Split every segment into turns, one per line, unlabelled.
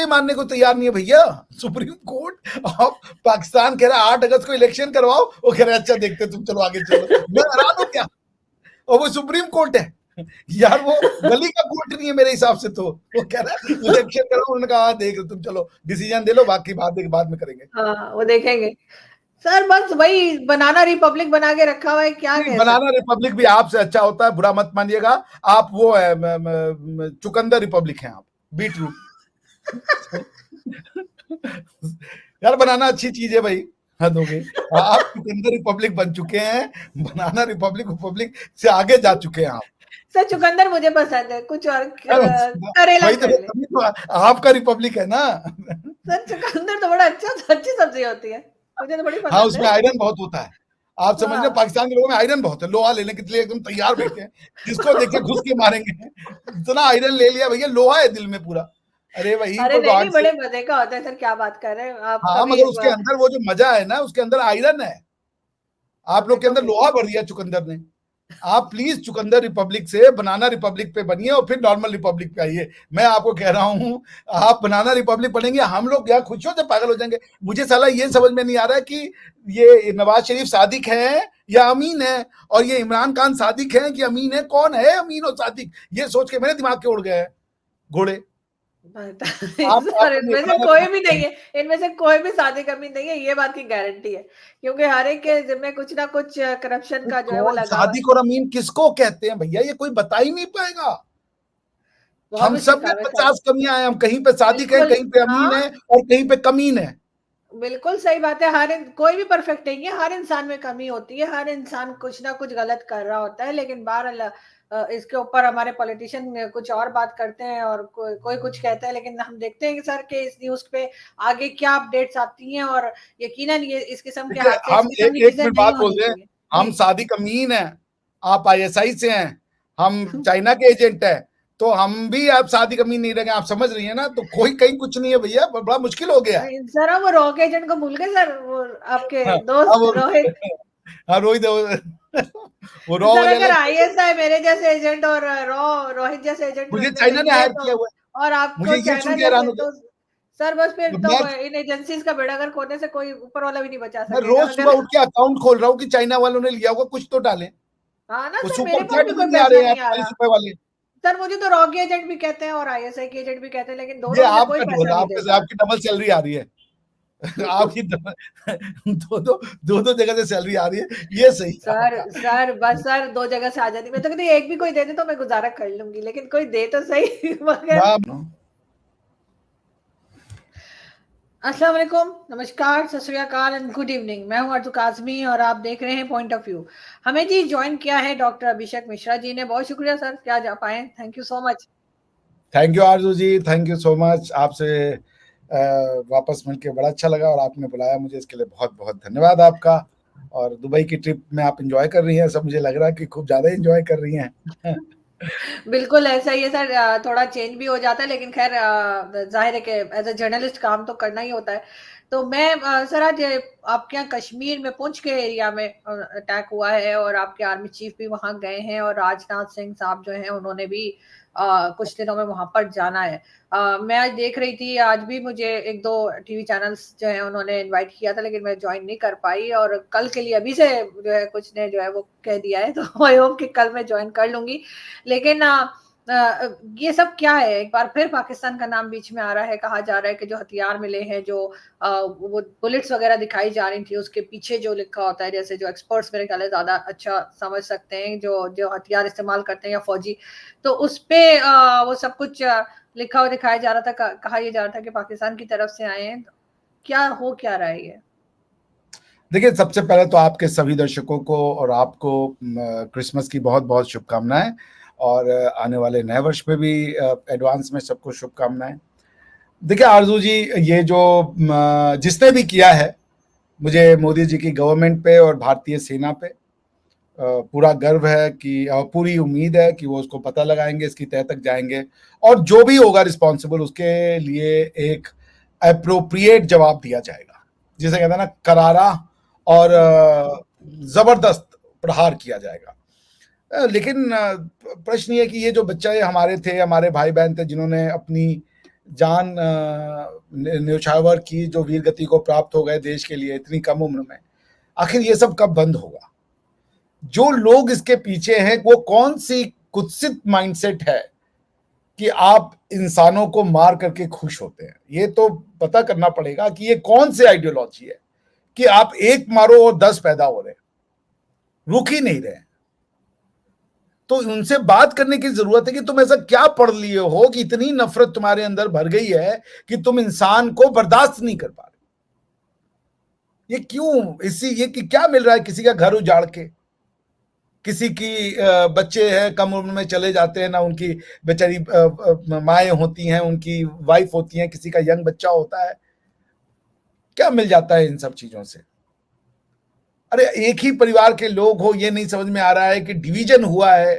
मानने को तैयार नहीं है भैया। सुप्रीम कोर्ट ऑफ पाकिस्तान कह रहा है 8 अगस्त को इलेक्शन करवाओ, वो कह रहे अच्छा देखते तुम, चलो आगे चलो। मैं हैरान हूं क्या, और वो सुप्रीम कोर्ट है यार, वो गली का कोर्ट नहीं है मेरे हिसाब से। तो वो कह रहा है इलेक्शन करो, उन्होंने कहा देख तुम चलो डिसीजन दे लो, बाकी बाद में करेंगे।
हाँ, वो देखेंगे सर, बस वही बनाना रिपब्लिक बना के रखा हुआ है, क्या कह
बनाना
सकते।
रिपब्लिक भी आपसे अच्छा होता है, बुरा मत मानिएगा। आप वो है चुकंदर रिपब्लिक हैं आप, बीट रूट। यार बनाना अच्छी चीज है भाई, हद हो गई। आप चुकंदर रिपब्लिक बन चुके हैं, बनाना रिपब्लिक से आगे जा चुके हैं आप।
सर चुकंदर मुझे पसंद है, कुछ और करेला
वही तो,
कर ले।
तभी तो आपका रिपब्लिक है ना।
सर चुकंदर तो बड़ा अच्छी सब्जी होती है, मुझे तो बड़ी
हाँ,
पसंद
उसमें
है।
आयरन बहुत होता है। आप समझ रहे हैं,
हाँ,
पाकिस्तान के लोगों में आयरन बहुत है, लोहा लेने के लिए एकदम तैयार बैठे हैं, जिसको देखे घुस के मारेंगे। इतना आयरन ले लिया भैया, लोहा है दिल में पूरा। अरे वही
अरे
तो
नहीं
गॉड
नहीं,
से।
बड़े मजे का होता है सर, क्या बात कर रहे हैं आप
हाँ,
कभी।
मगर उसके अंदर वो जो मजा है ना, उसके अंदर आयरन है। आप लोग के
देखो
अंदर
फिर,
लोहा भर दिया चुकंदर ने। आप प्लीज चुकंदर रिपब्लिक से बनाना रिपब्लिक पे बनिए, और फिर नॉर्मल रिपब्लिक पे आइए। मैं आपको कह रहा हूं, आप बनाना रिपब्लिक बनेंगे, हम लोग यहाँ खुशियों से पागल हो जाएंगे। मुझे साला ये समझ में नहीं आ रहा है कि ये नवाज शरीफ सादिक है या अमीन है, और ये इमरान खान सादिक है कि अमीन है, कौन है अमीन और सादिक, ये सोच के मेरे दिमाग के उड़ गए हैं घोड़े।
सर
आपने
इनमें से
बनाना
कोई भी
रिपब्लिक
नहीं है, इनमें से कोई भी सादी कमी नहीं है, ये बात की गारंटी है, क्योंकि हर एक के जिम्मे कुछ ना कुछ करप्शन का जो है वो
कौन
लगा हुआ है।
सादिक और अमीन किसको कहते हैं भैया, ये कोई बता ही नहीं पाएगा।
बहुत
हम
मुश्किल
सब में
काम है सर।
50 कमियां हैं, हम कहीं पे सादिक हैं,
बिल्कुल।
कहीं पे अमीन
हाँ,
है, और कहीं पे कमीन है।
बिल्कुल सही बात है, कोई भी परफेक्ट नहीं है, हर इंसान में कमी होती है, हर इंसान कुछ ना कुछ गलत कर रहा होता है, लेकिन बहरहाल इसके ऊपर हमारे पॉलिटिशियन कुछ और बात करते हैं और कोई कुछ कहता है, लेकिन हम देखते हैं कि सर के इस न्यूज पे आगे क्या अपडेट्स आती हैं, और यकीनन ये इस किस्म के
देखिए,
हादसे, इस
हम
किस्म की
एक
चीजें
मिनट
नहीं
बात
होनी
बोलते हैं।
चाहिए।
हम
जी।
सादिक अमीन हैं, आप आईएसआई से हैं, हम चाइना के एजेंट हैं, तो हम भी आप सादिक अमीन नहीं रहेंगे, आप समझ रही हैं ना। तो कोई कहीं कुछ नहीं है भैया, बड़ा मुश्किल हो गया है।
नहीं, जरा वो रॉक एजेंट को भूल गए सर, वो आपके
हाँ,
दोस्त
अब
रोहित।
हाँ, रोहित वो रॉ
सर
वाले
अगर
अलग थे।
आईएसआई मेरे जैसे एजेंट और रोहित जैसे एजेंट
मुझे
रखने
चाइना ने
देंगे
हायर
तो,
किया हुआ
और
है, मुझे
आपको
ये सुन
चाइना
के हैरान
जैसे,
हो गया।
तो सर बस फिर
तो
तो
मैं
इन एजेंसीज का बेड़ागर खोलने से कोई ऊपर वाला भी नहीं बचा
मैं
सकेगा
रोज सुबह
अगर।
उठ के अकाउंट खोल रहा हूँ कि चाइना वालों ने लिया होगा, कुछ तो डालें।
हाँ ना
वो
सर, मेरे
सुपर
पास
चैट
भी
भी
कोई
नहीं आ
पैसा
रहे हैं
नहीं आ
48
रहा।
रुपए वाले।
सर मुझे तो रॉक एजेंट भी कहते हैं और आईएसआई के एजेंट भी कहते हैं, लेकिन
ये
दोनों में से कोई
आपका
पैसा
ढोल,
नहीं
आपके
देता।
आपकी डबल सैलरी आ रही है। आपकी दो जगह से सैलरी आ रही है, ये सही है
सर
आपका।
सर बस सर, दो जगह से आ जाती, मैं तो कहती एक भी कोई दे दे तो मैं गुजारा कर लूंगी, लेकिन कोई दे तो सही। मगर अस्सलाम वालेकुम, नमस्कार, सत श्री अकाल एंड गुड इवनिंग। मैं हूं अर्तु काज़मी और आप देख रहे हैं पॉइंट ऑफ व्यू। हमें जी ज्वाइन किया है डॉक्टर अभिषेक मिश्रा जी ने, बहुत शुक्रिया सर, क्या जा पाए, thank you so much.
Thank you Arzoo ji, thank you so much. आपसे वापस मिलके बड़ा अच्छा लगा, और आपने बुलाया मुझे, इसके लिए बहुत बहुत धन्यवाद आपका। और दुबई की ट्रिप में आप एंजॉय कर रही हैं, सब मुझे लग रहा है कि खूब ज्यादा एंजॉय कर रही हैं।
बिल्कुल ऐसा ही है सर, थोड़ा चेंज भी हो जाता है, लेकिन खैर जाहिर है कि एज अ जर्नलिस्ट काम तो करना ही होता है। तो मैं सर आज आपके यहाँ कश्मीर में पुंछ के एरिया में अटैक हुआ है, और आपके आर्मी चीफ भी वहां गए हैं, और राजनाथ सिंह साहब जो हैं उन्होंने भी कुछ दिनों में वहां पर जाना है। मैं आज देख रही थी, आज भी मुझे एक दो टीवी चैनल्स जो है उन्होंने इनवाइट किया था, लेकिन मैं ज्वाइन नहीं कर पाई, और कल के लिए अभी से जो है कुछ ने जो है वो कह दिया है, तो आई होप कि कल मैं ज्वाइन कर लूंगी। लेकिन ये सब क्या है, एक बार फिर पाकिस्तान का नाम बीच में आ रहा है, कहा जा रहा है कि जो हथियार मिले हैं, जो वो बुलेट्स वगैरह दिखाई जा रही थी, उसके पीछे जो लिखा होता है, जैसे जो एक्सपर्ट्स मेरे ख्याल है ज्यादा अच्छा समझ सकते हैं, जो जो हथियार इस्तेमाल करते हैं या फौजी, तो उस पे वो सब कुछ लिखा हुआ दिखाया जा रहा था, कहा यह जा रहा था कि पाकिस्तान की तरफ से आए हैं। क्या हो क्या रहा है ये?
देखिए, सबसे पहले तो आपके सभी दर्शकों को और आपको क्रिसमस की बहुत बहुत शुभकामनाएं, और आने वाले नए वर्ष पे भी एडवांस में सबको शुभकामनाएं। देखिए आरजू जी, ये जो जिसने भी किया है, मुझे मोदी जी की गवर्नमेंट पे और भारतीय सेना पे पूरा गर्व है, कि पूरी उम्मीद है कि वो उसको पता लगाएंगे, इसकी तह तक जाएंगे, और जो भी होगा रिस्पॉन्सिबल उसके लिए एक अप्रोप्रिएट जवाब दिया जाएगा, जिसे कहते हैं ना, करारा और जबरदस्त प्रहार किया जाएगा। लेकिन प्रश्न ये कि ये जो बच्चा, ये हमारे थे, हमारे भाई बहन थे, जिन्होंने अपनी जान न्योछावर की, जो वीर गति को प्राप्त हो गए देश के लिए इतनी कम उम्र में, आखिर ये सब कब बंद होगा? जो लोग इसके पीछे हैं वो कौन सी कुत्सित माइंडसेट है कि आप इंसानों को मार करके खुश होते हैं? ये तो पता करना पड़ेगा कि ये कौन सी आइडियोलॉजी है कि आप एक मारो और 10 पैदा हो रहे हैं, रुक ही नहीं रहे। तो उनसे बात करने की जरूरत है कि तुम ऐसा क्या पढ़ लिए हो कि इतनी नफरत तुम्हारे अंदर भर गई है कि तुम इंसान को बर्दाश्त नहीं कर पा रहे। ये क्यों? ये कि क्या मिल रहा है? किसी का घर उजाड़ के, किसी की बच्चे हैं कम उम्र में चले जाते हैं, ना उनकी बेचारी माएँ होती हैं, उनकी वाइफ होती हैं, किसी का यंग बच्चा होता है, क्या मिल जाता है इन सब चीजों से? अरे एक ही परिवार के लोग हो, ये नहीं समझ में आ रहा है कि डिवीजन हुआ है,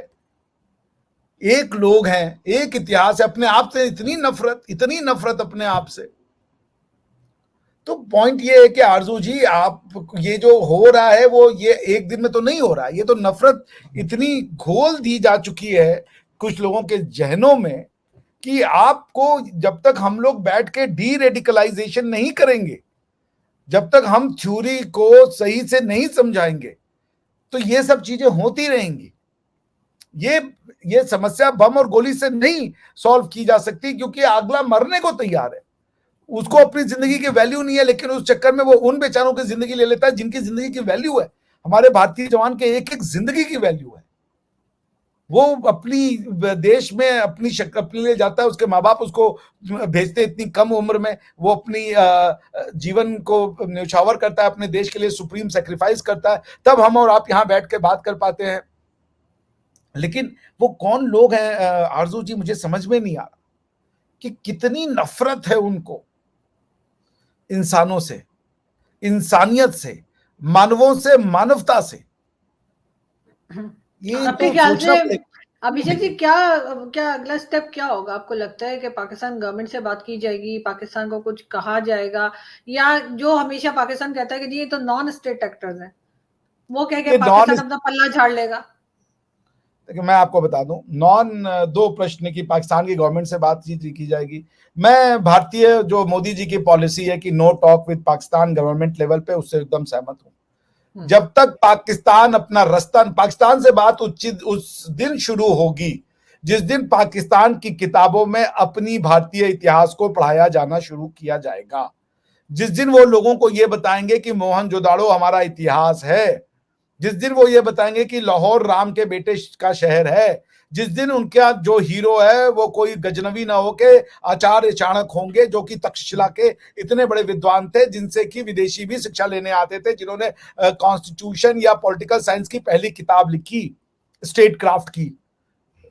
एक लोग हैं, एक इतिहास है, अपने आप से इतनी नफरत अपने आप से। तो पॉइंट ये है कि आरजू जी, आप ये जो हो रहा है वो ये एक दिन में तो नहीं हो रहा है, ये तो नफरत इतनी घोल दी जा चुकी है कुछ लोगों के जहनों में कि आपको जब तक हम लोग बैठ के डी रेडिकलाइजेशन नहीं करेंगे, जब तक हम थ्योरी को सही से नहीं समझाएंगे, तो ये सब चीजें होती रहेंगी। ये समस्या बम और गोली से नहीं सॉल्व की जा सकती, क्योंकि अगला मरने को तैयार है, उसको अपनी जिंदगी की वैल्यू नहीं है, लेकिन उस चक्कर में वो उन बेचारों की जिंदगी ले लेता है जिनकी जिंदगी की वैल्यू है। हमारे भारतीय जवान के एक एक जिंदगी की वैल्यू है। वो अपनी देश में अपने लिए जाता है, उसके माँ बाप उसको भेजते इतनी कम उम्र में, वो अपनी जीवन को न्यौछावर करता है, अपने देश के लिए सुप्रीम सेक्रीफाइस करता है, तब हम और आप यहाँ बैठ के बात कर पाते हैं। लेकिन वो कौन लोग हैं आरजू जी, मुझे समझ में नहीं आ रहा कि कितनी नफरत है उनको इंसानों से, इंसानियत से, मानवों से, मानवता से। ये
आपके
तो
ख्याल
सोचना
से
पड़ेगा।
अभिषेक जी, क्या क्या अगला स्टेप क्या होगा? आपको लगता है कि पाकिस्तान गवर्नमेंट से बात की जाएगी, पाकिस्तान को कुछ कहा जाएगा, या जो हमेशा पाकिस्तान कहता है कि जी ये तो नॉन स्टेट एक्टर्स हैं, वो कह के पाकिस्तान अपना पल्ला झाड़ लेगा?
देखिए मैं आपको बता दूं, दो प्रश्न की पाकिस्तान की गवर्नमेंट से बातचीत की जाएगी। मैं भारतीय जो मोदी जी की पॉलिसी है कि no talk with Pakistan government level पे, उससे एकदम सहमत हूं। जब तक पाकिस्तान अपना रास्ता, पाकिस्तान से बात उस दिन शुरू होगी जिस दिन पाकिस्तान की किताबों में अपनी भारतीय इतिहास को पढ़ाया जाना शुरू किया जाएगा, जिस दिन वो लोगों को ये बताएंगे कि मोहनजोदाड़ो हमारा इतिहास है, जिस दिन वो ये बताएंगे कि लाहौर राम के बेटे का शहर है, जिस दिन उनका जो हीरो है वो कोई गजनवी ना होके आचार्य चाणक्य होंगे, जो कि तक्षशिला के इतने बड़े विद्वान थे जिनसे कि विदेशी भी शिक्षा लेने आते थे, जिन्होंने कॉन्स्टिट्यूशन या पॉलिटिकल साइंस की पहली किताब लिखी, स्टेट क्राफ्ट की,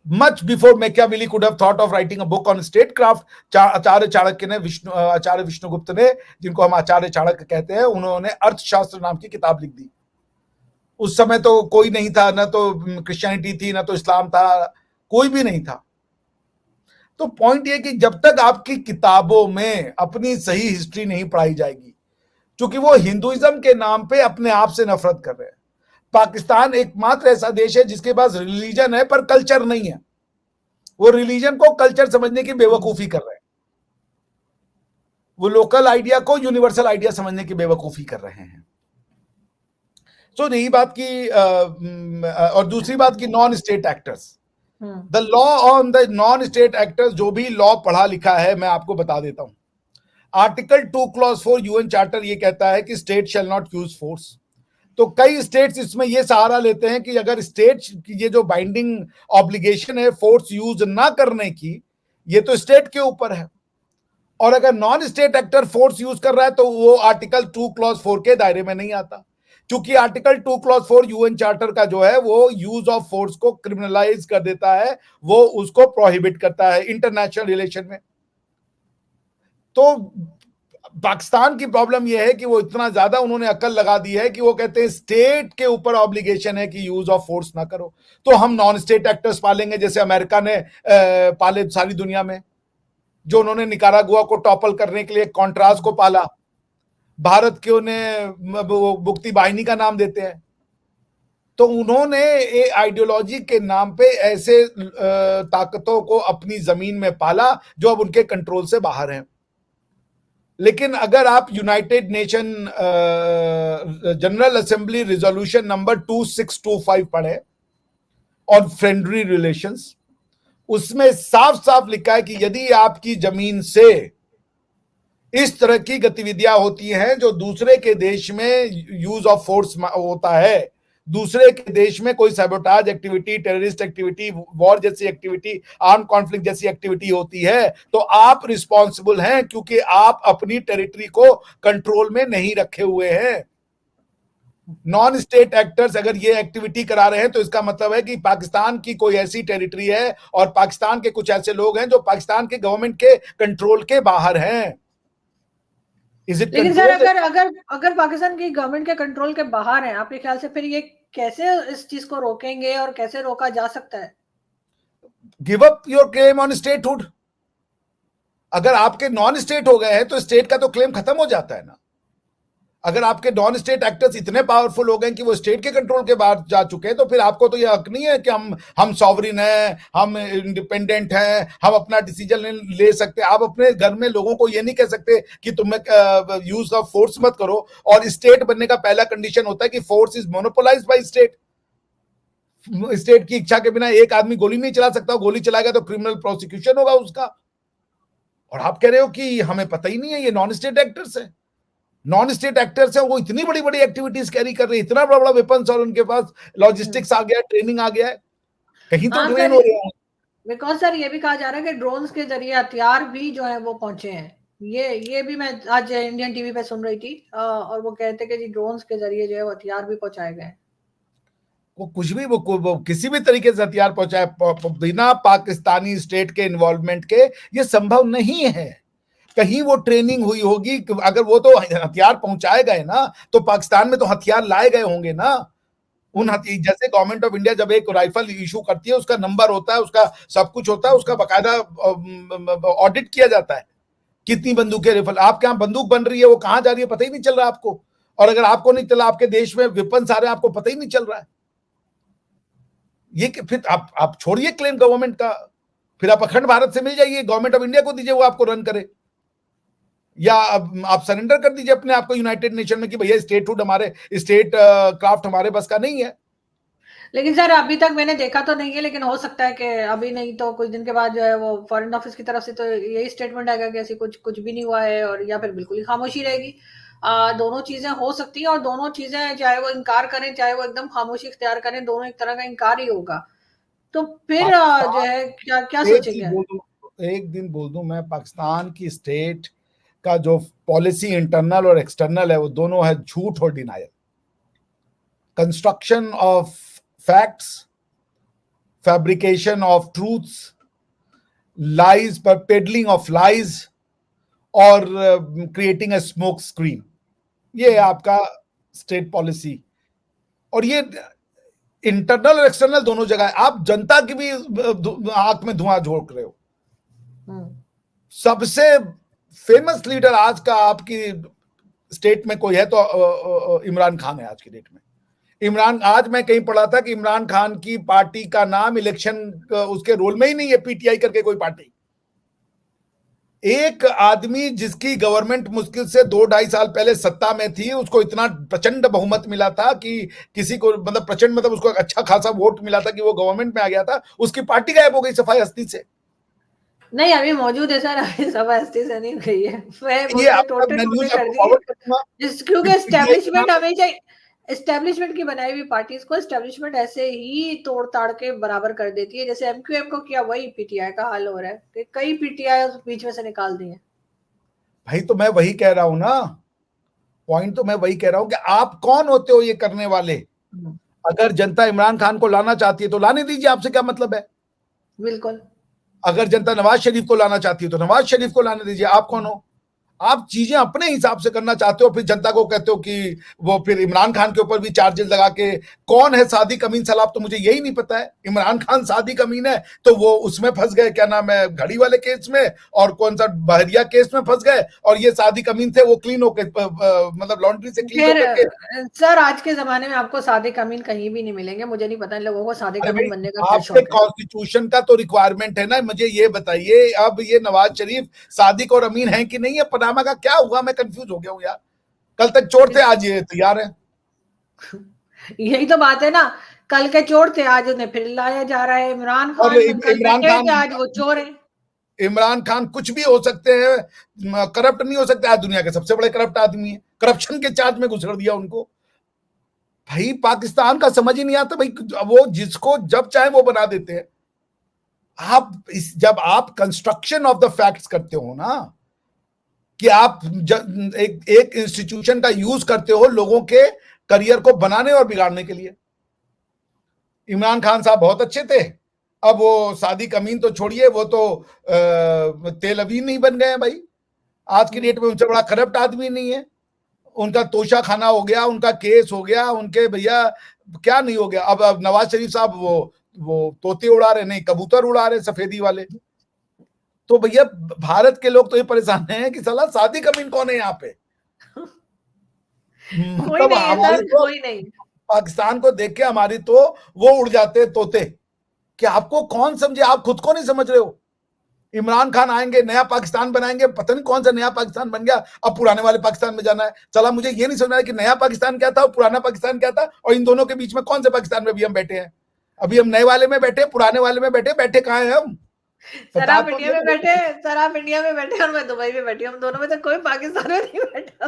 much before Machiavelli could have thought of writing a book on state craft. Acharya Chanakya ने, आचार्य विष्णुगुप्त ने, जिनको हम आचार्य चाणक्य कहते हैं, उन्होंने अर्थशास्त्र नाम की किताब लिख दी। उस समय तो कोई नहीं था, ना तो क्रिश्चियनिटी थी, ना तो इस्लाम था, कोई भी नहीं था। तो पॉइंट ये कि जब तक आपकी किताबों में अपनी सही हिस्ट्री नहीं पढ़ाई जाएगी, क्योंकि वो हिंदुइज्म के नाम पे अपने आप से नफरत कर रहे हैं। पाकिस्तान एकमात्र ऐसा देश है जिसके पास रिलीजन है पर कल्चर नहीं है। वो रिलीजन को कल्चर समझने की बेवकूफी कर रहे हैं, वो लोकल आइडिया को यूनिवर्सल आइडिया समझने की बेवकूफी कर रहे हैं। तो यही बात की और दूसरी बात की non state actors, the law on the non state actors, जो भी लॉ पढ़ा लिखा है मैं आपको बता देता हूं। आर्टिकल 2 क्लॉज 4 यूएन चार्टर ये कहता है कि state shall not use force. तो कई स्टेट्स इसमें ये सहारा लेते हैं कि अगर स्टेट की ये जो बाइंडिंग ऑब्लिगेशन है फोर्स यूज ना करने की, ये तो स्टेट के ऊपर है, और अगर non state actor force use कर रहा है तो वो आर्टिकल 2 क्लॉज 4 के दायरे में नहीं आता, क्योंकि आर्टिकल 2 क्लॉज 4 यूएन चार्टर का जो है वो यूज ऑफ फोर्स को क्रिमिनलाइज कर देता है, वो उसको प्रोहिबिट करता है इंटरनेशनल रिलेशन में। तो पाकिस्तान की प्रॉब्लम यह है कि वो इतना ज्यादा उन्होंने अकल लगा दी है कि वो कहते हैं स्टेट के ऊपर ऑब्लिगेशन है कि यूज ऑफ फोर्स ना करो, तो हम नॉन स्टेट एक्टर्स पालेंगे, जैसे अमेरिका ने पाले सारी दुनिया में, जो उन्होंने निकारागुआ को टॉपल करने के लिए कॉन्ट्रास को पाला। भारत के उन्हें मुक्ति बाहिनी का नाम देते हैं, तो उन्होंने एक आइडियोलॉजी के नाम पे ऐसे ताकतों को अपनी जमीन में पाला जो अब उनके कंट्रोल से बाहर हैं। लेकिन अगर आप United nation general assembly resolution number 2625 पढ़े ऑन फ्रेंडली रिलेशंस, उसमें साफ साफ लिखा है कि यदि आपकी जमीन से इस तरह की गतिविधियां होती हैं जो दूसरे के देश में यूज ऑफ फोर्स होता है, दूसरे के देश में कोई sabotage activity, terrorist activity, war जैसी एक्टिविटी, आर्म कॉन्फ्लिक्ट जैसी एक्टिविटी होती है, तो आप रिस्पॉन्सिबल हैं, क्योंकि आप अपनी टेरिटरी को कंट्रोल में नहीं रखे हुए हैं। नॉन स्टेट एक्टर्स अगर ये एक्टिविटी करा रहे हैं तो इसका मतलब है कि पाकिस्तान की कोई ऐसी टेरिटरी है और पाकिस्तान के कुछ ऐसे लोग हैं जो पाकिस्तान के गवर्नमेंट के कंट्रोल के बाहर हैं।
लेकिन सर अगर अगर अगर पाकिस्तान की गवर्नमेंट के कंट्रोल के बाहर है, आपके ख्याल से फिर ये कैसे इस चीज को रोकेंगे और कैसे रोका जा सकता है?
Give up your claim on statehood. अगर आपके नॉन स्टेट हो गए हैं तो स्टेट का तो क्लेम खत्म हो जाता है ना। अगर आपके नॉन स्टेट एक्टर्स इतने पावरफुल हो गए कि वो स्टेट के कंट्रोल के बाहर जा चुके हैं, तो फिर आपको तो ये हक नहीं है कि हम सॉवरिन हैं, हम इंडिपेंडेंट हैं, हम अपना डिसीजन ले सकते हैं। आप अपने घर में लोगों को ये नहीं कह सकते कि तुम्हें यूज ऑफ फोर्स मत करो। और स्टेट बनने का पहला कंडीशन होता है कि force is monopolised by state. State की इच्छा के बिना एक आदमी गोली नहीं चला सकता, गोली चलाएगा तो क्रिमिनल प्रोसिक्यूशन होगा उसका। और आप कह रहे हो कि हमें पता ही नहीं है, ये नॉन स्टेट एक्टर्स है। नॉन स्टेट एक्टर्स हैं, वो इतनी बड़ी बड़ी एक्टिविटीज कैरी कर रहे हैं, इतना बड़ा बड़ा वेपन्स, और उनके पास लॉजिस्टिक्स आ गया है, ट्रेनिंग आ गया है, कहीं तो ट्रेन हो रहे हैं।
बिकॉज सर ये भी कहा जा रहा है कि ड्रोन्स के जरिए हथियार भी जो है वो पहुंचे हैं। ये भी मैं आज इंडियन टीवी पे सुन रही थी, और वो कहते कि जी ड्रोन्स के जरिए जो है हथियार भी पहुंचाए गए।
वो कुछ भी वो किसी भी तरीके से हथियार पहुंचाए बिना पाकिस्तानी स्टेट के इन्वॉल्वमेंट के ये संभव नहीं है। कहीं वो ट्रेनिंग हुई होगी। अगर वो तो हथियार पहुंचाए गए ना, तो पाकिस्तान में तो हथियार लाए गए होंगे ना। उन जैसे गवर्नमेंट ऑफ इंडिया जब एक राइफल इशू करती है, उसका नंबर होता है, उसका सब कुछ होता है, उसका बकायदा ऑडिट किया जाता है कितनी बंदूकें, राइफल आपके यहाँ बंदूक बन रही है, वो कहां जा रही है पता ही नहीं चल रहा आपको। और अगर आपको नहीं चला, आपके देश में वेपन्स आ रहे हैं, आपको पता ही नहीं चल रहा है। ये फिर आप छोड़िए क्लेम गवर्नमेंट का, फिर आप अखंड भारत से मिल जाइए, गवर्नमेंट ऑफ इंडिया को दीजिए, वो आपको रन करे। या आप सरेंडर कर दीजिए अपने आप को यूनाइटेड नेशन में कि भैया स्टेटहुड हमारे, स्टेट क्राफ्ट हमारे बस का नहीं है।
लेकिन सर अभी तक मैंने देखा तो नहीं है, लेकिन हो सकता है कि अभी नहीं तो कुछ दिन के बाद जो है वो फॉरेन ऑफिस की तरफ से तो यही स्टेटमेंट आएगा कि ऐसी कुछ भी नहीं हुआ है, और या फिर बिल्कुल ही खामोशी रहेगी। दोनों चीजें हो सकती हैं, और दोनों चीजें चाहे वो इनकार करें चाहे वो एकदम खामोशी इख्तियार करें, दोनों एक तरह का इनकार ही होगा। तो फिर जो है क्या क्या सोचेंगे?
एक दिन बोल दूं मैं, पाकिस्तान की स्टेट का जो पॉलिसी इंटरनल और एक्सटर्नल है वो दोनों है झूठ और denial. Construction of facts, fabrication of truths, lies पर पेडलिंग ऑफ लाइज, और क्रिएटिंग अ स्मोक स्क्रीन, ये आपका स्टेट पॉलिसी। और ये इंटरनल और एक्सटर्नल दोनों जगह है। आप जनता की भी आंख में धुआं झोंक रहे हो। सबसे फेमस लीडर आज का आपकी स्टेट में कोई है तो इमरान खान है आज की डेट में। आज मैं कहीं पढ़ा था कि इमरान खान की पार्टी का नाम इलेक्शन उसके रोल में ही नहीं है, पीटीआई करके कोई पार्टी। एक आदमी जिसकी गवर्नमेंट मुश्किल से 2-2.5 साल पहले सत्ता में थी, उसको इतना प्रचंड बहुमत मिला था कि किसी को मतलब प्रचंड मतलब उसको अच्छा खासा वोट मिला था कि वो गवर्नमेंट में आ गया था, उसकी पार्टी गायब हो गई सफाई हस्ती से।
नहीं अभी मौजूद है सर, अभी सफाई हस्ती से नहीं गई है। क्योंकि एस्टेब्लिशमेंट हमेशा एस्टेब्लिशमेंट की बनाई हुई पार्टीज को एस्टेब्लिशमेंट ऐसे ही तोड़ ताड़ के बराबर कर देती है। जैसे एमक्यूएम को किया, वही पीटीआई का हाल हो रहा है कि कई पीटीआई उस बीच में से निकाल दिए।
भाई तो मैं वही कह रहा हूं ना, पॉइंट तो मैं वही कह रहा हूं कि आप कौन होते हो ये करने वाले। अगर जनता इमरान खान को लाना चाहती है तो लाने दीजिए, आपसे क्या मतलब है।
बिल्कुल।
अगर जनता नवाज शरीफ को लाना चाहती है तो नवाज शरीफ को लाने दीजिए, आप कौन हो। आप चीजें अपने हिसाब से करना चाहते हो, फिर जनता को कहते हो कि वो फिर इमरान खान के ऊपर भी चार्जेस लगा के, कौन है सादिक अमीन सलाब तो मुझे यही नहीं पता है। इमरान खान सादिक अमीन है तो वो उसमें फंस गए, क्या नाम है, घड़ी वाले केस में, और कौन सा बहरिया केस में फंस गए, और ये सादिक अमीन थे वो क्लीन होके मतलब लॉन्ड्री से क्लीन
फिर
होकर के।
सर आज के जमाने में आपको सादिक अमीन कहीं भी नहीं मिलेंगे, मुझे नहीं पता इन लोगों को सादिक
अरे भाई
अमीन बनने का क्या
आपके
शौक है।
कॉन्स्टिट्यूशन का तो रिक्वायरमेंट है ना, मुझे ये बताइए अब ये नवाज शरीफ सादिक और अमीन है कि नहीं है? पनामा का क्या हुआ, मैं कंफ्यूज हो गया हूँ यार। कल तक चोर थे, आज ये तैयार है।
यही तो बात है ना, कल के चोर थे आज उन्हें फिर लाया जा रहा है। इमरान
और
खान कल
इमरान
बैठे
खान,
थे आज वो चोर है।
इमरान खान कुछ भी हो सकते हैं, करप्ट नहीं हो सकते। आज दुनिया के सबसे बड़े करप्ट आदमी है, करप्शन के चार्ज में घुसड़ दिया उनको। भाई पाकिस्तान का समझ ही नहीं आता भाई, वो जिसको जब चाहे वो बना देते हैं। जब आप कंस्ट्रक्शन ऑफ द फैक्ट्स करते हो ना, कि आप एक इंस्टीट्यूशन का यूज करते हो लोगों के करियर को बनाने और बिगाड़ने के लिए। इमरान खान साहब बहुत अच्छे थे, अब वो सादिक अमीन तो छोड़िए, वो तो तेल अवीन नहीं बन गए हैं भाई। आज की डेट में उनसे बड़ा करप्ट आदमी नहीं है। उनका तोशा खाना हो गया, उनका केस हो गया, उनके भैया क्या नहीं हो गया। अब नवाज शरीफ साहब वो तोते उड़ा रहे, नहीं कबूतर उड़ा रहे सफेदी वाले। तो भैया भारत के लोग तो ये परेशान हैं कि साला सादिक अमीन कौन है यहाँ पे।
कोई
मतलब
नहीं है
हमारी
सर,
तो
कोई नहीं।
पाकिस्तान को देख के हमारी तो वो उड़ जाते हैं तोते, कि आपको कौन समझे, आप खुद को नहीं समझ रहे हो। इमरान खान आएंगे, नया पाकिस्तान बनाएंगे, पता नहीं कौन सा नया पाकिस्तान बन गया, अब पुराने वाले पाकिस्तान में जाना है। चला मुझे ये नहीं समझ रहा कि नया पाकिस्तान क्या था और पुराना पाकिस्तान क्या था, और इन दोनों के बीच में कौन से पाकिस्तान में भी हम बैठे हैं। अभी हम नए वाले में बैठे, पुराने वाले में बैठे, बैठे कहाँ हैं हम?
सर
बता
आप
तो
इंडिया में
दे।
बैठे, सर आप इंडिया में बैठे और मैं दुबई में बैठी, हम दोनों में से कोई पाकिस्तान में नहीं बैठा।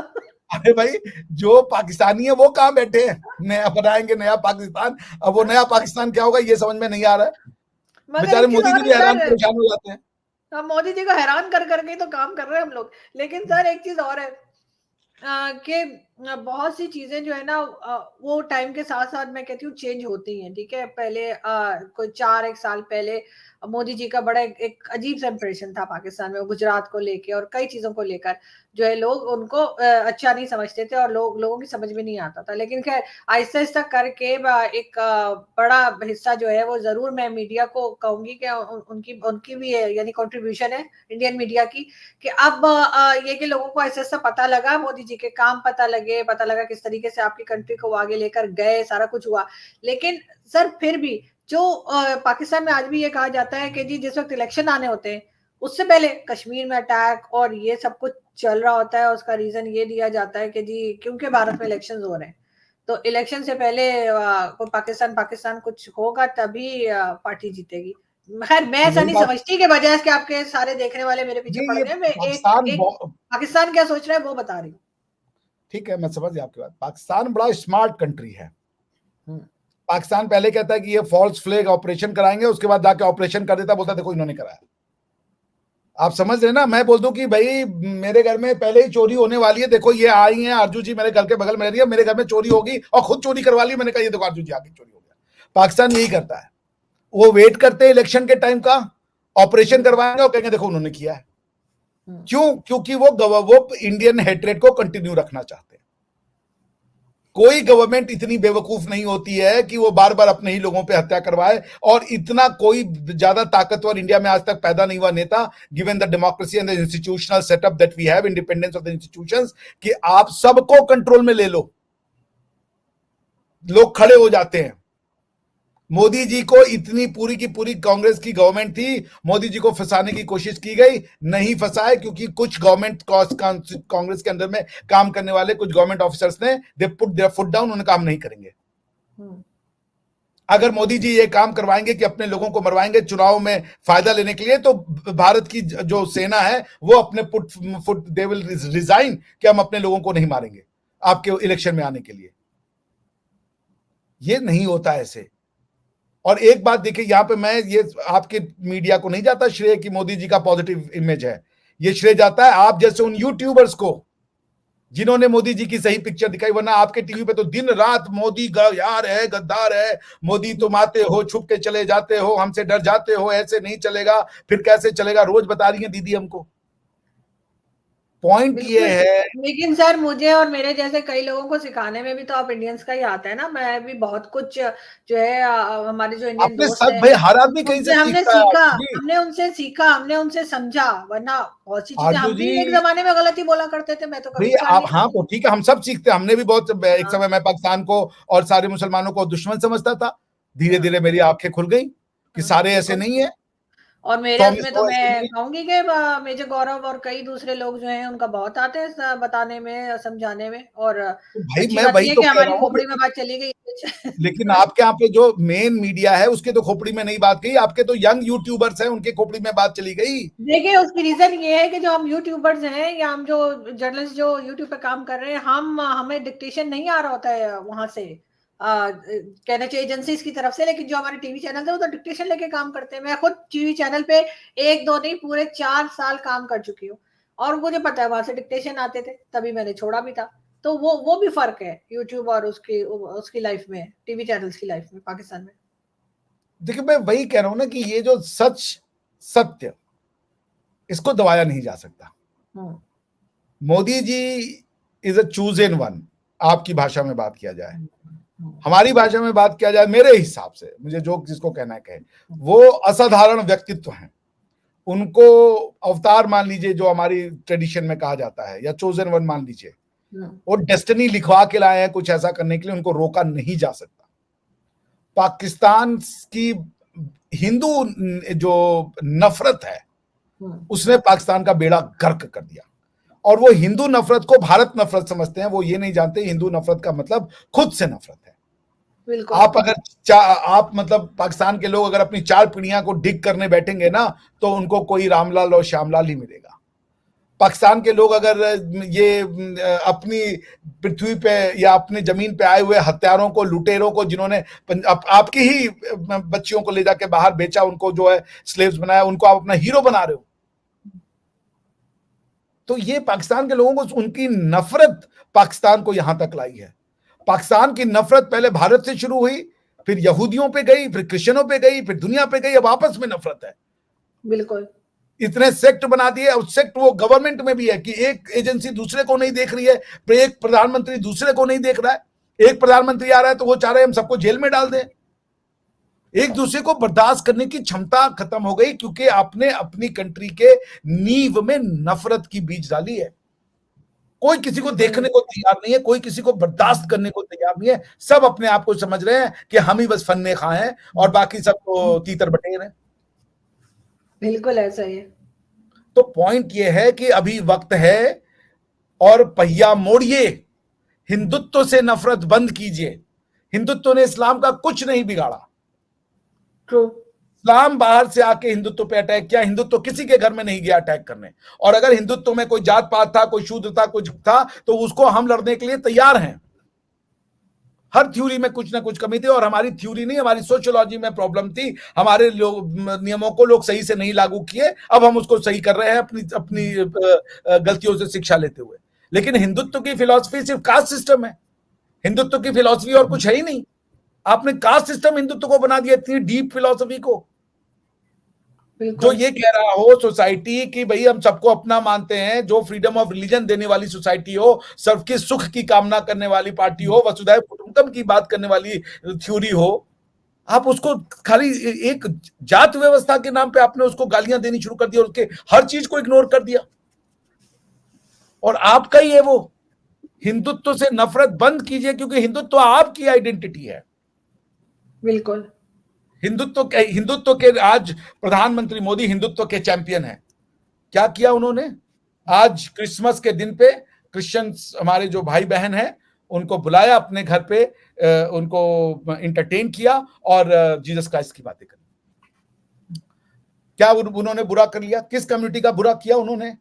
अरे भाई जो पाकिस्तानी है वो कहाँ बैठे हैं? नया बनाएंगे नया पाकिस्तान, अब वो नया पाकिस्तान क्या होगा ये समझ में नहीं आ रहा है।
मगर
बेचारे
एक चीज
मोदी जी
और
भी
है
हैरान
सर,
परेशान हो जाते हैं।
हम मोदी जी को हैरान कर करके ही तो काम कर रहे हैं हम लोग। लेकिन सर एक चीज और है कि बहुत सी चीजें जो है ना वो टाइम के साथ साथ मैं कहती हूँ चेंज होती हैं। ठीक है, पहले कोई 4 एक साल पहले मोदी जी का बड़ा एक अजीब सा इंप्रेशन था पाकिस्तान में, गुजरात को लेके और कई चीजों को लेकर जो है लोग उनको अच्छा नहीं समझते थे और लोगों की समझ में नहीं आता था। लेकिन खैर आहिस्ता आहिस्ता करके एक बड़ा हिस्सा जो है वो जरूर मैं मीडिया को कहूंगी कि उनकी उनकी भी यानी कंट्रीब्यूशन है इंडियन मीडिया की, कि अब ये कि लोगों को ऐसा ऐसा पता लगा, मोदी जी के काम पता लगा किस तरीके से आपकी कंट्री को आगे लेकर गए, सारा कुछ हुआ। लेकिन सर फिर भी जो पाकिस्तान में आज भी ये कहा जाता है कि जी जिस वक्त इलेक्शन आने होते हैं उससे पहले कश्मीर में अटैक और ये सब कुछ चल रहा होता है। उसका रीजन ये दिया जाता है कि जी क्योंकि भारत में इलेक्शन हो रहे हैं, तो इलेक्शन से पहले कोई पाकिस्तान पाकिस्तान कुछ होगा तभी पार्टी जीतेगी। खैर मैं ऐसा
वही
नहीं
बात,
समझती कि बजाय कि आपके सारे देखने वाले मेरे पीछे पड़
ये
गए, मैं एक
पाकिस्तान
एक पाकिस्तान क्या सोच रहा है वो बता रही हूँ।
ठीक है मैं समझ गया आपकी बात। पाकिस्तान बड़ा स्मार्ट कंट्री है। पाकिस्तान पहले कहता है कि ये फॉल्स फ्लैग ऑपरेशन कराएंगे, उसके बाद जाके ऑपरेशन कर देता, बोलता देखो इन्होंने कराया। आप समझ रहे ना, मैं बोल दूं कि भाई मेरे घर में पहले ही चोरी होने वाली है, देखो ये आई हैं आरजू जी मेरे घर के बगल में रह रही है, मेरे घर में चोरी होगी और खुद चोरी करवा ली। मैंने कहा ये देखो आरजू जी आगे चोरी हो गया। पाकिस्तान यही करता है, वो वेट करते हैं इलेक्शन के टाइम का, ऑपरेशन करवाएंगे और कहेंगे देखो उन्होंने किया है। क्यों? क्योंकि वो इंडियन हेट्रेड को कंटिन्यू रखना चाहते हैं। कोई गवर्नमेंट इतनी बेवकूफ नहीं होती है कि वो बार बार अपने ही लोगों पे हत्या करवाए, और इतना कोई ज्यादा ताकतवर इंडिया में आज तक पैदा नहीं हुआ नेता, given the democracy and the institutional setup that we have, independence of the institutions, कि आप सबको कंट्रोल में ले लो, लोग खड़े हो जाते हैं। मोदी जी को इतनी पूरी की पूरी कांग्रेस की गवर्नमेंट थी, मोदी जी को फंसाने की कोशिश की गई, नहीं फंसाए, क्योंकि कुछ गवर्नमेंट कांग्रेस के अंदर में काम करने वाले कुछ गवर्नमेंट ऑफिसर्स ने they put there foot down, उन्होंने काम नहीं करेंगे। अगर मोदी जी ये काम करवाएंगे कि अपने लोगों को मरवाएंगे चुनाव में फायदा लेने के लिए, तो भारत की जो सेना है वो अपने फुट दे विल रिजाइन कि हम अपने लोगों को नहीं मारेंगे आपके इलेक्शन में आने के लिए। ये नहीं होता ऐसे। और एक बात देखिए, यहां पे मैं ये आपके मीडिया को नहीं जाता श्रेय कि मोदी जी का पॉजिटिव इमेज है, ये श्रेय जाता है आप जैसे उन यूट्यूबर्स को जिन्होंने मोदी जी की सही पिक्चर दिखाई। वरना आपके टीवी पे तो दिन रात मोदी यार है, गद्दार है, मोदी तुम आते हो छुप के चले जाते हो, हमसे डर जाते हो, ऐसे नहीं चलेगा, फिर कैसे चलेगा, रोज बता रही है दीदी हमको। पॉइंट ये है,
लेकिन सर मुझे और मेरे जैसे कई लोगों को सिखाने में भी तो आप इंडियंस का ही आता है ना। मैं भी बहुत कुछ जो है हमारे जो इंडियन
आपने
दोस्त
सब
हैं
भाई, हर आदमी कहीं
उनसे
से
हमने
सीखता है
सीखा,
आरजू जी।
हमने उनसे समझा, वरना बहुत सी चीजें
आरजू
हम भी
जी
एक जमाने में गलत ही बोला करते थे। मैं तो कभी
भाई,
इंसान
आप
नहीं
हाँ
था।
तो ठीक है, हम सब सीखते हैं, हमने भी बहुत एक
हाँ,
समय मैं पाकिस्तान को और सारे मुसलमानों को दुश्मन समझता था। धीरे
हाँ,
धीरे मेरी आंखें खुल गई कि
हाँ,
सारे ऐसे
बिल्कुल।
नहीं है,
और मेरे
100 में
उसमें तो
100 ऐसे
मैं
नहीं है।
कहूंगी कि मेजर गौरव और कई दूसरे लोग जो हैं उनका बहुत आते हैं बताने में, समझाने में। और
तो भाई
अच्छी
मैं
बात
वही
यह है
तो
कि
कह रहा
हमारी
हूँ,
खोपड़ी में बात चली गई।
लेकिन आपके यहाँ पे जो मेन मीडिया है उसके तो खोपड़ी में नहीं बात गई, आपके तो यंग यूट्यूबर्स हैं उनके खोपड़ी में बात चली गई।
देखिए उसकी रीजन ये है कि जो हम यूट्यूबर्स हैं या हम जो जर्नलिस्ट जो यूट्यूब पे काम कर रहे हैं, हमें डिक्टेशन नहीं आ रहा होता है वहां से, कहना चाहिए एजेंसीज की तरफ से। लेकिन जो हमारे टीवी चैनल है वो तो डिक्टेशन लेके काम करते हैं। मैं खुद टीवी चैनल पे एक दो नहीं पूरे 4 साल काम कर चुकी हूँ, और मुझे पता है वहां से डिक्टेशन आते थे, तभी मैंने छोड़ा भी था। तो वो भी फर्क है यूट्यूब और उसकी उसकी लाइफ में, टीवी चैनल्स की लाइफ में पाकिस्तान में।
देखिए मैं वही कह रहा हूँ ना कि ये जो सत्य, इसको दबाया नहीं जा सकता।
हम्म,
Modi ji is a chosen one, आपकी भाषा में बात किया जाए,
हम्म,
हमारी भाषा में बात किया जाए, मेरे हिसाब से, मुझे जो जिसको कहना है कहे, वो असाधारण व्यक्तित्व हैं। उनको अवतार मान लीजिए जो हमारी ट्रेडिशन में कहा जाता है, या चोजन वन मान लीजिए,
हम्म,
वो डेस्टिनी लिखवा के लाए हैं कुछ ऐसा करने के लिए, उनको रोका नहीं जा सकता। पाकिस्तान की हिंदू जो नफरत है
हम्म,
उसने पाकिस्तान का बेड़ा गर्क कर दिया, और वो हिंदू नफरत को भारत नफरत समझते हैं। वो ये नहीं जानते हिंदू नफरत का मतलब खुद से नफरत है।
बिल्कुल।
आप अगर आप मतलब पाकिस्तान के लोग अगर अपनी 4 पीढ़ियां को डिग करने बैठेंगे ना, तो उनको कोई रामलाल और श्यामलाल ही मिलेगा। पाकिस्तान के लोग अगर ये अपनी पृथ्वी पे या अपनी जमीन पे आए हुए हत्यारों को, लुटेरों को, जिन्होंने आपकी ही बच्चियों को ले जाके बाहर बेचा, उनको जो है स्लेव्स बनाया, उनको आप अपना हीरो बना रहे हो। तो ये पाकिस्तान के लोगों को उनकी नफरत पाकिस्तान को यहां तक लाई है। पाकिस्तान की नफरत पहले भारत से शुरू हुई, फिर यहूदियों पे गई, फिर क्रिश्चियनों पे गई, फिर दुनिया पे गई, अब आपस में नफरत है।
बिल्कुल।
इतने सेक्ट बना दिए, और सेक्ट वो गवर्नमेंट में भी है कि एक एजेंसी दूसरे को नहीं देख रही है, एक प्रधानमंत्री दूसरे को नहीं देख रहा है। एक प्रधानमंत्री आ रहा है तो वो चाह रहे हैं हम सबको जेल में डाल दें। एक दूसरे को बर्दाश्त करने की क्षमता खत्म हो गई, क्योंकि आपने अपनी कंट्री के नींव में नफरत की बीज डाली है। कोई किसी को देखने को तैयार नहीं है, कोई किसी को बर्दाश्त करने को तैयार नहीं है। सब अपने आप को समझ रहे हैं कि हम ही बस फन्ने खा हैं और बाकी सब तो तीतर बटेर हैं।
बिल्कुल ऐसा ही है।
तो पॉइंट ये है कि अभी वक्त है, और पहिया मोड़िए, हिंदुत्व से नफरत बंद कीजिए। हिंदुत्व ने इस्लाम का कुछ नहीं बिगाड़ा।
ट्रू।
इस्लाम बाहर से आके हिंदुत्व पे अटैक किया, हिंदुत्व किसी के घर में नहीं गया अटैक करने। और अगर हिंदुत्व में कोई जात पात था, कोई शूद्र था, कुछ था, तो उसको हम लड़ने के लिए तैयार हैं। हर थ्योरी में कुछ ना कुछ कमी थी, और हमारी थ्योरी नहीं, हमारी सोशियोलॉजी में प्रॉब्लम थी। हमारे लोग नियमों को लोग सही से नहीं लागू किए, अब हम उसको सही कर रहे हैं अपनी अपनी गलतियों से शिक्षा लेते हुए। लेकिन हिंदुत्व की फिलॉसफी सिर्फ कास्ट सिस्टम है, हिंदुत्व की फिलॉसफी और कुछ है ही नहीं। आपने कास्ट सिस्टम हिंदुत्व को बना दिया, इतनी डीप फिलॉसफी को। जो
बिल्कुल।
ये कह रहा हो सोसाइटी कि भाई हम सबको अपना मानते हैं, जो फ्रीडम ऑफ रिलीजन देने वाली सोसाइटी हो, सबके सुख की कामना करने वाली पार्टी हो, वसुधैव कुटुंबकम की बात करने वाली थ्योरी हो, आप उसको खाली एक जात व्यवस्था के नाम पे आपने उसको गालियां देनी शुरू कर दी, और उसके हर चीज को इग्नोर कर दिया। और आपका ही है वो। हिंदुत्व से नफरत बंद कीजिए, क्योंकि हिंदुत्व आपकी आइडेंटिटी है।
बिल्कुल।
हिंदुत्व के आज प्रधानमंत्री मोदी हिंदुत्व के चैंपियन हैं। क्या किया उन्होंने? आज क्रिसमस के दिन पे क्रिश्चियंस हमारे जो भाई बहन हैं उनको बुलाया अपने घर पे, उनको इंटरटेन किया और जीसस क्राइस्ट की बातें करी। क्या उन्होंने बुरा कर लिया? किस कम्युनिटी का बुरा किया उन्होंने?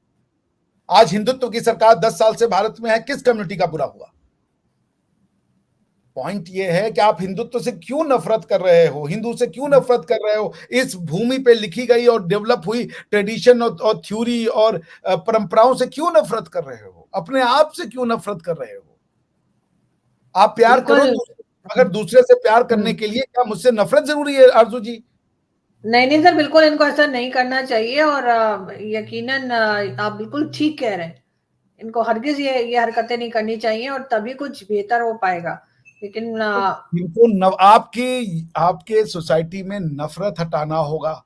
आज हिंदुत्व की सरकार 10 साल से भारत में है, किस कम्युनिटी का बुरा हुआ? पॉइंट ये है कि आप हिंदुत्व से क्यों नफरत कर रहे हो, हिंदू से क्यों नफरत कर रहे हो? इस भूमि पे लिखी गई और डेवलप हुई ट्रेडिशन और थ्योरी और परंपराओं से क्यों नफरत कर रहे हो? अपने आप से क्यों नफरत कर रहे हो? आप प्यार करो,
बिल्कुल।
अगर दूसरे से प्यार करने के लिए क्या मुझसे नफरत जरूरी है आरजू जी?
नहीं नहीं सर, बिल्कुल इनको ऐसा नहीं करना चाहिए। और यकीनन आप बिल्कुल ठीक कह रहे हैं। इनको हरगिज ये हरकतें नहीं करनी चाहिए और तभी कुछ बेहतर हो पाएगा। लेकिन
इनको आपके सोसाइटी में नफरत हटाना होगा।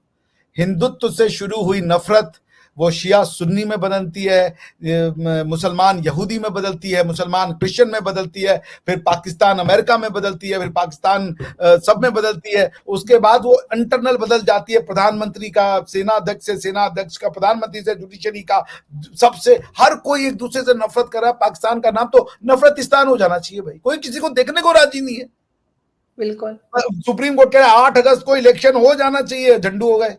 हिंदुत्व से शुरू हुई नफरत वो शिया सुन्नी में बदलती है, मुसलमान यहूदी में बदलती है, मुसलमान क्रिश्चियन में बदलती है, फिर पाकिस्तान अमेरिका में बदलती है, फिर पाकिस्तान सब में बदलती है। उसके बाद वो इंटरनल बदल जाती है, प्रधानमंत्री का सेना अध्यक्ष से, सेना अध्यक्ष का प्रधानमंत्री से, जुडिशरी का सबसे, हर कोई एक दूसरे से नफरत कर रहा है। पाकिस्तान का नाम तो नफरतिस्तान हो जाना चाहिए भाई, कोई किसी को देखने को राजी नहीं है।
बिल्कुल
सुप्रीम कोर्ट कह रहा है 8 अगस्त को इलेक्शन हो जाना चाहिए, झंडू हो गए,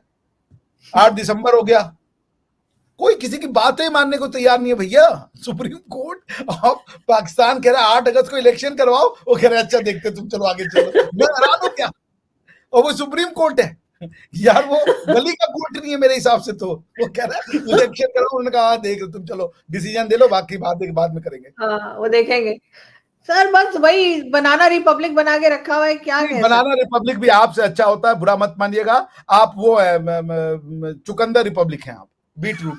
8 दिसंबर हो गया, कोई किसी की बातें मानने को तैयार नहीं है भैया। सुप्रीम कोर्ट अब पाकिस्तान कह रहा है 8 अगस्त को इलेक्शन करवाओ, वो कह रहा है अच्छा देखते तुम, चलो आगे चलो। मैं हैरान हूं क्या, और वो सुप्रीम कोर्ट है यार, वो गली का कोर्ट नहीं है मेरे हिसाब से। तो वो कह रहा है इलेक्शन करो, उन्होंने कहा देख तुम चलो डिसीजन दे लो, बाकी बाद में करेंगे।
हाँ, वो देखेंगे सर, बस वही बनाना रिपब्लिक बना के रखा हुआ है, क्या कह
बनाना
सकते।
रिपब्लिक भी आपसे अच्छा होता है, बुरा मत मानिएगा। आप वो है चुकंदर रिपब्लिक हैं आप, बीट रूट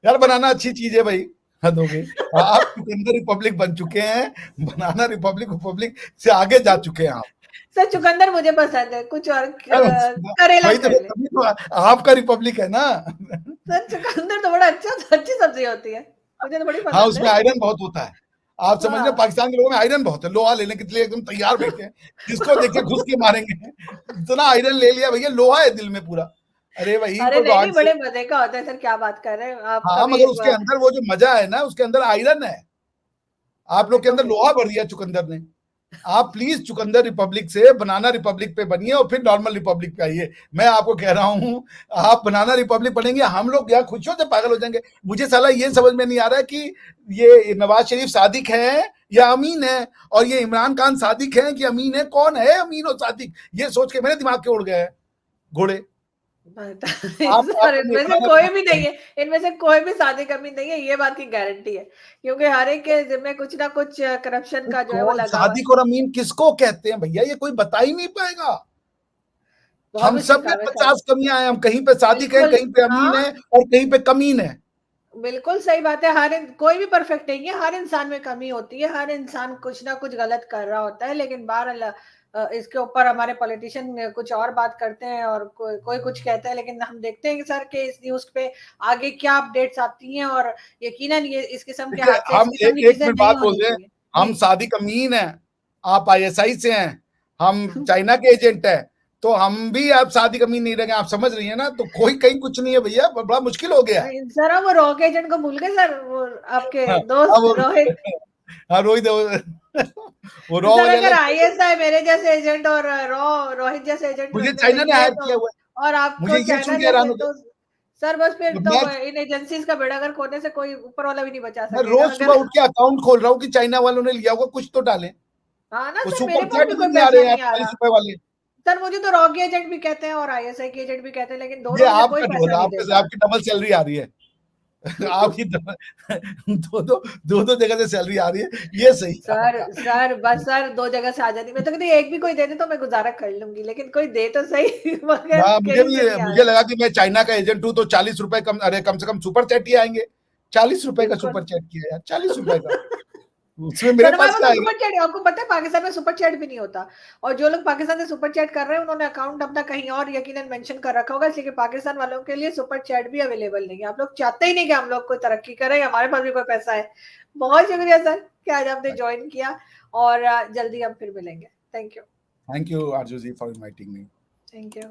यार बनाना अच्छी चीज है भाई, हद हो गई। आप चुकंदर रिपब्लिक बन चुके हैं, बनाना रिपब्लिक से आगे जा चुके हैं आप।
सर चुकंदर मुझे पसंद है, कुछ और करेला
वही
कर ले।
तो आपका रिपब्लिक है ना।
सर चुकंदर तो बड़ा अच्छी सब्जी होती है, मुझे तो बड़ी
हाँ,
पसंद
उसमें
है।
आयरन बहुत होता है। आप समझ रहे,
हाँ,
पाकिस्तान के लोगों में आयरन बहुत है, लोहा लेने के लिए एकदम तैयार बैठे हैं, जिसको देखे घुस के मारेंगे, इतना आयरन ले लिया भैया, लोहा है दिल में पूरा। अरे भाई
अरे
को
नहीं
गॉड
नहीं,
से,
बड़े मजे का होता है सर, क्या बात कर रहे हैं आप।
हाँ
कभी
मगर उसके अंदर वो जो मजा है ना, उसके अंदर आयरन है। आप
ये
लोग के
तो
अंदर लोहा भर दिया चुकंदर ने। आप प्लीज चुकंदर रिपब्लिक से बनाना रिपब्लिक पे बनिए और फिर नॉर्मल रिपब्लिक पे आइए। मैं आपको कह रहा हूं, आप बनाना रिपब्लिक बनेंगे, हम लोग यहाँ खुशियों से पागल हो जाएंगे। मुझे साला ये समझ में नहीं आ रहा है कि ये नवाज शरीफ सादिक है या अमीन है, और ये इमरान खान सादिक है कि अमीन है, कौन है अमीन और सादिक, ये सोच के मेरे दिमाग के उड़ गए हैं घोड़े।
सर
आप
इनमें से कोई भी नहीं है, इनमें से कोई भी सादे कमी नहीं है, ये बात की गारंटी है, क्योंकि हर एक के जिम्मे कुछ ना कुछ करप्शन का जो है वो
कौन
लगा हुआ है।
सादिक और अमीन किसको कहते हैं भैया, ये कोई बता ही नहीं पाएगा।
बहुत
हम
मुश्किल
सब में
काम है सर।
50 कमियां हैं, हम कहीं पे सादिक हैं,
बिल्कुल,
कहीं पे अमीन
हाँ,
है और कहीं पे कमीन है।
बिल्कुल सही बात है। कोई भी परफेक्ट नहीं है, हर इंसान में कमी होती है, हर इंसान कुछ ना कुछ गलत कर रहा होता है, लेकिन बहरहाल इसके ऊपर हमारे पॉलिटिशियन कुछ और बात करते हैं और कोई कुछ कहता है, लेकिन हम देखते हैं कि सर के इस न्यूज़ पे आगे क्या अपडेट्स आती हैं, और यकीनन ये इस किस्म के
देखिए
हादसे, इस
हम
किस्म की
एक
चीज़ें
मिनट
नहीं
बात बोल
होनी
रहे हैं,
चाहिए।
हम
जी।
सादिक अमीन हैं, आप आईएसआई से हैं, हम चाइना के एजेंट हैं, तो हम भी आप सादिक अमीन नहीं रहेंगे, आप समझ रही है ना। तो कोई कहीं कुछ नहीं है भैया, बड़ा मुश्किल हो गया है।
नहीं, सर आप वो रॉक एजेंट को भूल गए सर, वो आपके
हाँ, हाँ,
दोस्त रोहित।
हाँ रोहित वो रॉ
सर
वाले
अगर
अलग।
आईएसआई मेरे जैसे एजेंट और रोहित जैसे एजेंट
मुझे
रखने
चाइना ने
लगी है
हायर
तो,
किया हुआ है,
और आपको
मुझे ये
चाइना
सुन के हैरान
जैसे,
हो
तो
गया।
सर बस फिर
तो
तो इन एजेंसीज का बेड़ागर खोलने से कोई ऊपर वाला भी नहीं बचा
मैं
सकेगा
रोज सुबह
अगर।
उठ के अकाउंट खोल रहा हूँ कि चाइना वालों ने लिया होगा, कुछ तो डालें।
हाँ ना
वो
सर, मेरे
सुपर
पास
चैट
भी
भी
कोई
नहीं आ
पैसा
रहे यार,
नहीं आ रहा।
40 रुपए वाले।
सर मुझे तो रॉक एजेंट भी कहते हैं और आईएसआई के एजेंट भी कहते हैं, लेकिन
ये
दोनों मुझे कोई
आपका ढोल,
पैसा नहीं
आपके
देता।
आपकी डबल सैलरी आ रही है। आपकी दो जगह से सैलरी आ रही है, ये सही है
सर
आपका।
सर बस सर, दो जगह से आ जाती, मैं तो कहती एक भी कोई दे दे तो मैं गुजारा कर लूंगी, लेकिन कोई दे तो सही मगर
हाँ,
कहीं से नहीं आ
मुझे
रहा।
लगा कि मैं चाइना का एजेंट हूँ तो 40 रुपए कम, अरे कम से कम सुपर चैट ही आएंगे। 40 रुपए का
बिल्कुल।
सुपर चैट किया यार, 40 रुपए का, उसमें मेरे
सर हमारे
पास
पास
क्या
तो
आएगा।
सुपर चैट, आपको पता है पाकिस्तान में सुपर चैट भी नहीं होता, और जो लोग पाकिस्तान से सुपर चैट कर रहे हैं उन्होंने अकाउंट अपना कहीं और यकीनन मेंशन कर रखा होगा, इसलिए कि पाकिस्तान वालों के लिए सुपर चैट भी अवेलेबल नहीं है। आप लोग चाहते ही नहीं कि हम लोग कोई तरक्की करें, हमारे पास भी कोई पैसा है। बहुत शुक्रिया सर कि आज आपने ज्वाइन किया, और जल्दी हम फिर मिलेंगे। Thank you.
Thank you Arzoo ji for inviting me.
Thank you.